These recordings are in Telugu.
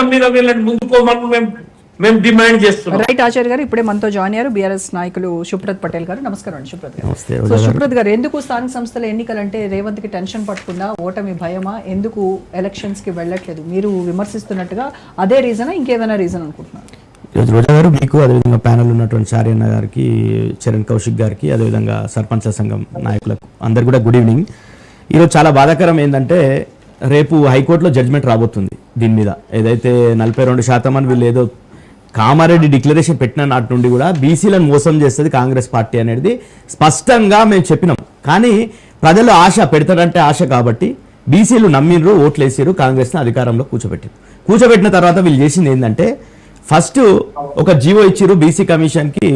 చట్టం మీద వీళ్ళని ముందుకోమని మేము డిమాండ్ చేస్తున్నాం. రైట్ ఆచార్య గారు, ఇప్పుడే మనతో జాయిన్ అయ్యారు బీఆర్ఎస్ నాయకులు శుభ్రత్ పటేల్ గారు. నమస్కారం అండి శుభ్రత్ గారు. సో శుభ్రత్ గారు, ఎందుకు స్థానిక సంస్థల ఎన్నికలంటే రేవంత్ కి టెన్షన్ పట్టుకుందా, ఓటమి భయమా, ఎందుకు ఎలక్షన్స్ కి వెళ్ళట్లేదు? మీరు విమర్శిస్తున్నట్టుగా అదే రీజనా, ఇంకేదైనా రీజన్ అనుకుంటున్నారు? ఈరోజు రోజా గారు, మీకు అదేవిధంగా ప్యానల్ ఉన్నటువంటి చార్యన్న గారికి, చరణ్ కౌశిక్ గారికి, అదేవిధంగా సర్పంచ్ సంఘం నాయకులకు అందరు కూడా గుడ్ ఈవినింగ్. ఈరోజు చాలా బాధాకరం ఏంటంటే, రేపు హైకోర్టులో జడ్జిమెంట్ రాబోతుంది దీని మీద. ఏదైతే 42% అని వీళ్ళు ఏదో కామారెడ్డి డిక్లరేషన్ పెట్టిన నాటి నుండి కూడా బీసీలను మోసం చేస్తుంది కాంగ్రెస్ పార్టీ అనేది స్పష్టంగా మేము చెప్పినాం. కానీ ప్రజలు ఆశ పెడతారంటే ఆశ కాబట్టి బీసీలు నమ్మినరు, ఓట్లు వేసారు, కాంగ్రెస్ని అధికారంలో కూర్చోబెట్టిన తర్వాత వీళ్ళు చేసింది ఏంటంటే, ఫస్ట్ ఒక జీవో ఇచ్చిరు బీసీ కమిషన్కి,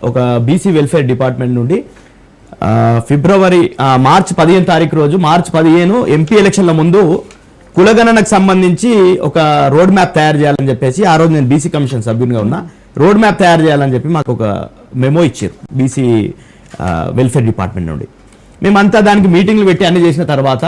ఒక బీసీ వెల్ఫేర్ డిపార్ట్మెంట్ నుండి మార్చి 15 తారీఖు రోజు, మార్చి 15 ఎంపీ ఎలక్షన్ల ముందు కులగణనకు సంబంధించి ఒక రోడ్ మ్యాప్ తయారు చేయాలని చెప్పేసి, ఆ రోజు నేను బీసీ కమిషన్ సభ్యునిగా ఉన్నా, రోడ్ మ్యాప్ తయారు చేయాలని చెప్పి మాకు ఒక మెమో ఇచ్చారు బీసీ వెల్ఫేర్ డిపార్ట్మెంట్ నుండి. మేమంతా దానికి మీటింగ్లు పెట్టి అన్ని చేసిన తర్వాత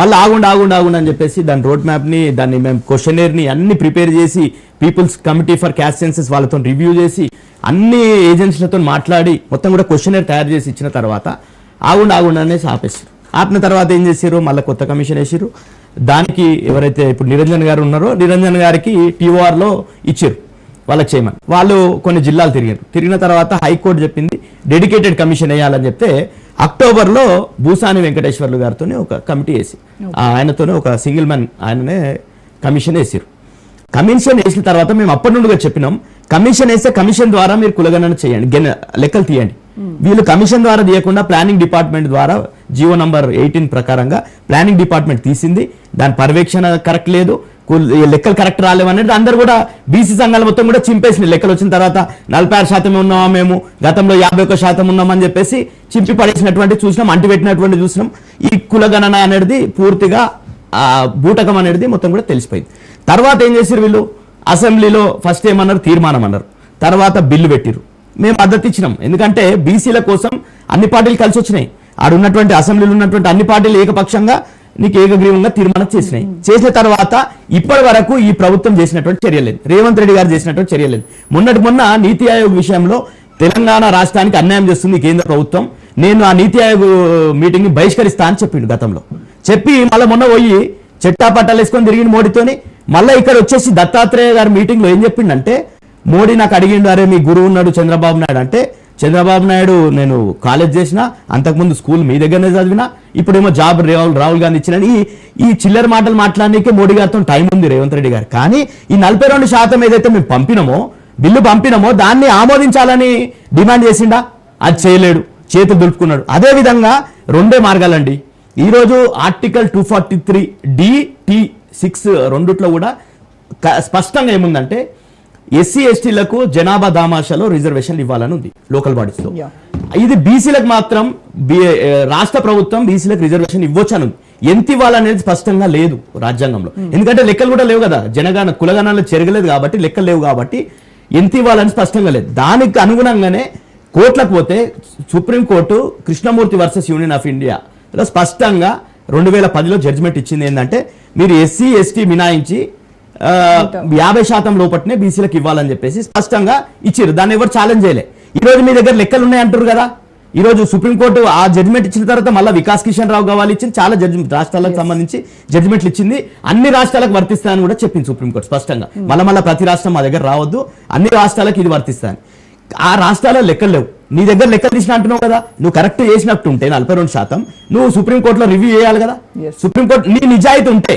మళ్ళీ ఆగుండు అని చెప్పేసి దాని రోడ్ మ్యాప్ని, దాన్ని మేము క్వశ్చనర్ని అన్ని ప్రిపేర్ చేసి, people's committee for caste census వాళ్ళతో రివ్యూ చేసి, అన్ని ఏజెన్సీలతో మాట్లాడి మొత్తం కూడా క్వశ్చనర్ తయారు చేసి ఇచ్చిన తర్వాత ఆగుండు అనేసి ఆపేసారు. ఆపిన తర్వాత ఏం చేశారు, మళ్ళీ కొత్త కమిషన్ వేసారు. దానికి ఎవరైతే ఇప్పుడు నిరంజన్ గారు ఉన్నారో, నిరంజన్ గారికి టీఓఆర్లో ఇచ్చారు వాళ్ళకి చేయమని. వాళ్ళు కొన్ని జిల్లాలు తిరిగిన తర్వాత హైకోర్టు చెప్పింది డెడికేటెడ్ కమిషన్ వేయాలని చెప్తే, అక్టోబర్లో భూసాని వెంకటేశ్వర్లు గారితో ఒక కమిటీ వేసి, ఆయనతోనే ఒక సింగిల్ మ్యాన్ ఆయననే కమిషన్ వేసారు. కమిషన్ వేసిన తర్వాత మేము అప్పటి నుండిగా చెప్పినాం, కమిషన్ వేస్తే కమిషన్ ద్వారా మీరు కులగణన చేయండి, లెక్కలు తీయండి. వీళ్ళు కమిషన్ ద్వారా తీయకుండా ప్లానింగ్ డిపార్ట్మెంట్ ద్వారా జీవో నంబర్ 18 ప్రకారంగా ప్లానింగ్ డిపార్ట్మెంట్ తీసింది. దాని పర్యవేక్షణ కరెక్ట్ లేదు, లెక్కలు కరెక్ట్ రాలేవనేది అందరూ కూడా బీసీ సంఘాలు మొత్తం కూడా చింపేసిన. లెక్కలు వచ్చిన తర్వాత 46% ఉన్నామా మేము, గతంలో 51% ఉన్నామని చెప్పేసి చింపి పడేసినటువంటి చూసినాం, అంటిపెట్టినటువంటి చూసినాం. ఈ కులగణన అనేది పూర్తిగా బూటకం అనేది మొత్తం కూడా తెలిసిపోయింది. తర్వాత ఏం చేశారు వీళ్ళు, అసెంబ్లీలో ఫస్ట్ ఏమన్నారు, తీర్మానం అన్నారు, తర్వాత బిల్లు పెట్టిరు. మేము మద్దతు ఇచ్చినాం, ఎందుకంటే బీసీల కోసం అన్ని పార్టీలు కలిసి వచ్చినాయి. ఆడున్నటువంటి అసెంబ్లీలో ఉన్నటువంటి అన్ని పార్టీలు ఏకపక్షంగా నీకు ఏకగ్రీవంగా తీర్మానం చేసినాయి. చేసిన తర్వాత ఇప్పటి వరకు ఈ ప్రభుత్వం చేసినటువంటి చర్యలేదు, రేవంత్ రెడ్డి గారు చేసినటువంటి చర్యలేదు. మొన్న నీతి ఆయోగ్ విషయంలో తెలంగాణ రాష్ట్రానికి అన్యాయం చేస్తుంది కేంద్ర ప్రభుత్వం, నేను ఆ నీతి ఆయోగ్ మీటింగ్ ని బహిష్కరిస్తా అని చెప్పిండు గతంలో. చెప్పి మళ్ళీ మొన్న పోయి చెట్టాపట్టాలు వేసుకొని తిరిగిన మోడీతోని, మళ్ళీ ఇక్కడ వచ్చేసి దత్తాత్రేయ గారి మీటింగ్ లో ఏం చెప్పిండంటే, మోడీ నాకు అడిగిండు, అరే మీ గురువు ఉన్నాడు చంద్రబాబు నాయుడు అంటే, చంద్రబాబు నాయుడు నేను కాలేజ్ చేసిన, అంతకుముందు స్కూల్ మీ దగ్గరనే చదివినా, ఇప్పుడేమో జాబ్ రాహుల్ గాంధీ ఇచ్చిన, ఈ చిల్లర మాటలు మాట్లాడడానికి మోడీ గారితో టైం ఉంది రేవంత్ రెడ్డి గారు. కానీ ఈ 42% ఏదైతే మేము బిల్లు పంపినామో దాన్ని ఆమోదించాలని డిమాండ్ చేసిండా, అది చేయలేడు, చేతులు దులుపుకున్నాడు. అదేవిధంగా 2 మార్గాలండి. ఈరోజు ఆర్టికల్ 243D-T-6 రెండిట్లో కూడా స్పష్టంగా ఏముందంటే, ఎస్సీ ఎస్టీలకు జనాభా దామాషాలో రిజర్వేషన్లు ఇవ్వాలని ఉంది లోకల్ బాడీస్లో. ఇది బీసీలకు మాత్రం రాష్ట్ర ప్రభుత్వం బీసీలకు రిజర్వేషన్ ఇవ్వచ్చను, ఎంత ఇవ్వాలనేది స్పష్టంగా లేదు రాజ్యాంగంలో. ఎందుకంటే లెక్కలు కూడా లేవు కదా, కులగణనలు చెరగలేదు కాబట్టి, లెక్కలు లేవు కాబట్టి ఎంత ఇవ్వాలని స్పష్టంగా లేదు. దానికి అనుగుణంగానే కోర్టులకు పోతే supreme court Krishnamurthy versus union of ఇండియాలో స్పష్టంగా 2010లో జడ్జిమెంట్ ఇచ్చింది ఏంటంటే, మీరు ఎస్సీ ఎస్టీ మినాయించి 50% లోపట్నే బీసీలకు ఇవ్వాలని చెప్పేసి స్పష్టంగా ఇచ్చారు. దాన్ని ఎవరు ఛాలెంజ్ చేయలే. ఈ రోజు మీ దగ్గర లెక్కలు ఉన్నాయి అంటారు కదా, ఈ రోజు సుప్రీంకోర్టు ఆ జడ్జిమెంట్ ఇచ్చిన తర్వాత మళ్ళీ వికాస్ కిషన్ రావు కావాలి ఇచ్చింది, చాలా రాష్ట్రాలకు సంబంధించి జడ్జిమెంట్లు ఇచ్చింది, అన్ని రాష్ట్రాలకు వర్తిస్తాయని కూడా చెప్పింది సుప్రీంకోర్టు స్పష్టంగా. మళ్ళీ ప్రతి రాష్ట్రం మా దగ్గర రావద్దు, అన్ని రాష్ట్రాలకు ఇది వర్తిస్తాయని. ఆ రాష్ట్రాల్లో లెక్కలు లేవు, నీ దగ్గర లెక్కలు తీసిన అంటున్నావు కదా, నువ్వు కరెక్ట్ చేసినట్టు ఉంటే 42% నువ్వు సుప్రీంకోర్టులో రివ్యూ చేయాలి కదా. సుప్రీంకోర్టు నీ నిజాయితీ ఉంటే,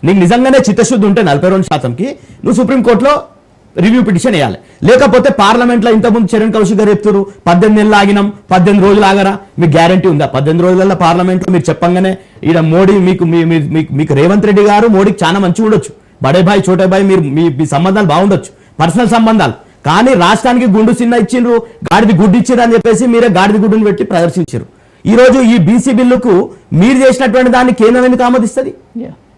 నీకు నిజంగానే చిత్తశుద్ధి ఉంటే 42%కి నువ్వు సుప్రీంకోర్టులో రివ్యూ పిటిషన్ వేయాలి. లేకపోతే పార్లమెంట్లో ఇంతకుముందు చరణ్ కౌశిక్ గారు చెప్తారు 18 నెలలు ఆగినాం, 18 రోజులు ఆగరా, మీకు గ్యారంటీ ఉందా? 18 రోజులలో పార్లమెంట్లో మీరు చెప్పంగానే ఈడ మోడీ మీకు రేవంత్ రెడ్డి గారు మోడీకి చాలా మంచిగా ఉండొచ్చు, బడే భాయ్ చోటే భాయ్ మీరు మీ సంబంధాలు బాగుండొచ్చు, పర్సనల్ సంబంధాలు. కానీ రాష్ట్రానికి గుండు చిన్న ఇచ్చిండ్రు, గాడిది గుడ్డు ఇచ్చిండ్రు అని చెప్పేసి మీరే గాడిది గుడ్డును పెట్టి ప్రదర్శించారు. ఈ రోజు ఈ బీసీ బిల్లుకు మీరు చేసినటువంటి దాన్ని కేంద్రం ఎందుకు ఆమోదిస్తుంది?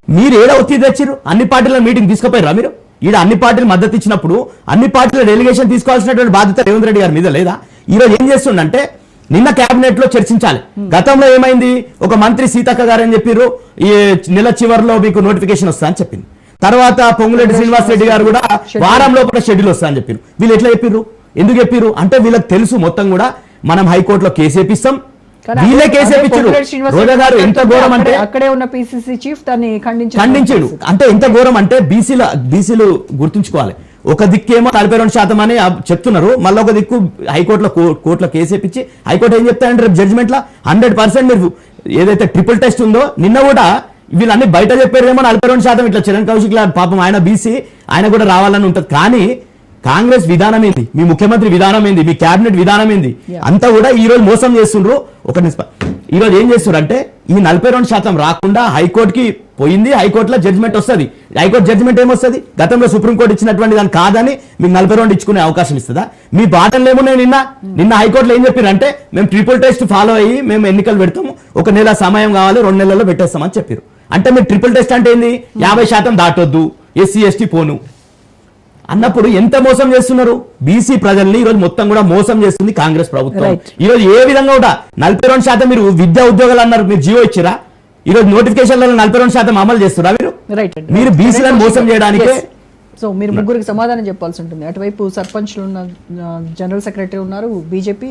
మీరు ఏదో ఒత్తిడి తెచ్చిరు, అన్ని పార్టీల మీటింగ్ తీసుకుపోయారా మీరు? ఈడ అన్ని పార్టీలు మద్దతు ఇచ్చినప్పుడు అన్ని పార్టీల డెలిగేషన్ తీసుకోవాల్సినటువంటి బాధ్యత రేవంత్ రెడ్డి గారి మీద లేదా? ఈ రోజు ఏం చేస్తుండంటే, నిన్న కేబినెట్ లో చర్చించాలి. గతంలో ఏమైంది, ఒక మంత్రి సీతక్క గారు అని చెప్పారు, ఈ నెల చివరిలో మీకు నోటిఫికేషన్ వస్తా అని చెప్పింది. తర్వాత పొంగులేటి శ్రీనివాస్ రెడ్డి గారు కూడా వారం లోపల షెడ్యూల్ వస్తా అని చెప్పారు. వీళ్ళు ఎట్లా చెప్పారు, ఎందుకు చెప్పారు అంటే వీళ్ళకి తెలుసు మొత్తం కూడా మనం హైకోర్టులో కేసు వేపిస్తాం, వీళ్ళే కేసు వేపించారు. రోజా గారు ఎంత ఘోరం అంటే అక్కడే ఉన్న పిసిసి చీఫ్ దాన్ని ఖండించాడు. అంటే ఎంత ఘోరం అంటే బీసీలు గుర్తుంచుకోవాలి, ఒక దిక్కేమో 42% అని చెప్తున్నారు, మళ్ళీ ఒక దిక్కు హైకోర్టులో కోర్టులో కేసు వేపించి హైకోర్టు ఏం చెప్తారంటే రేపు జడ్జిమెంట్ లా 100% మీరు ఏదైతే ట్రిపుల్ టెస్ట్ ఉందో నిన్న కూడా వీళ్ళన్ని బయట చెప్పారేమో 42% ఇట్లా చరణ్ కౌశిక్ పాపం ఆయన బీసీ ఆయన కూడా రావాలని ఉంటది. కానీ కాంగ్రెస్ విధానం ఏంది, మీ ముఖ్యమంత్రి విధానం ఏంది, మీ క్యాబినెట్ విధానం ఏంది, అంతా కూడా ఈ రోజు మోసం చేస్తుండ్రు. ఈ రోజు ఏం చేస్తున్నారు అంటే ఈ 42% రాకుండా హైకోర్టుకి పోయింది, హైకోర్టులో జడ్జిమెంట్ వస్తుంది. హైకోర్టు జడ్జిమెంట్ ఏమొస్తుంది, గతంలో సుప్రీంకోర్టు ఇచ్చినటువంటి దాని కాదని మీకు 42 ఇచ్చుకునే అవకాశం ఇస్తుందా? మీ బాటలు ఏమున్నాయి, నిన్న హైకోర్టులో ఏం చెప్పారంటే మేము ట్రిపుల్ టెస్ట్ ఫాలో అయ్యి మేము ఎన్నికలు పెడతాము, 1 నెల సమయం కావాలి, 2 నెలల్లో పెట్టేస్తామని చెప్పారు. అంటే మీరు ట్రిపుల్ టెస్ట్ అంటే ఏంది, 50% దాటొద్దు, ఎస్సీ ఎస్టీ పోను అన్నప్పుడు ఎంత మోసం చేస్తున్నారు బీసీ ప్రజల్ని. ఈ రోజు మొత్తం కూడా మోసం చేస్తుంది కాంగ్రెస్ ప్రభుత్వం. ఈ రోజు ఏ విధంగా కూడా 42% మీరు విద్యా ఉద్యోగాలు అన్నారు, మీరు జీవో ఇచ్చిరా? ఈ రోజు నోటిఫికేషన్లలో 42% అమలు చేస్తురా? మీరు బీసీలను మోసం చేయడానికే. సో మీరు ముగ్గురికి సమాధానం చెప్పాల్సి ఉంటుంది. అటువైపు సర్పంచ్లు ఉన్న జనరల్ సెక్రటరీ ఉన్నారు, బీజేపీ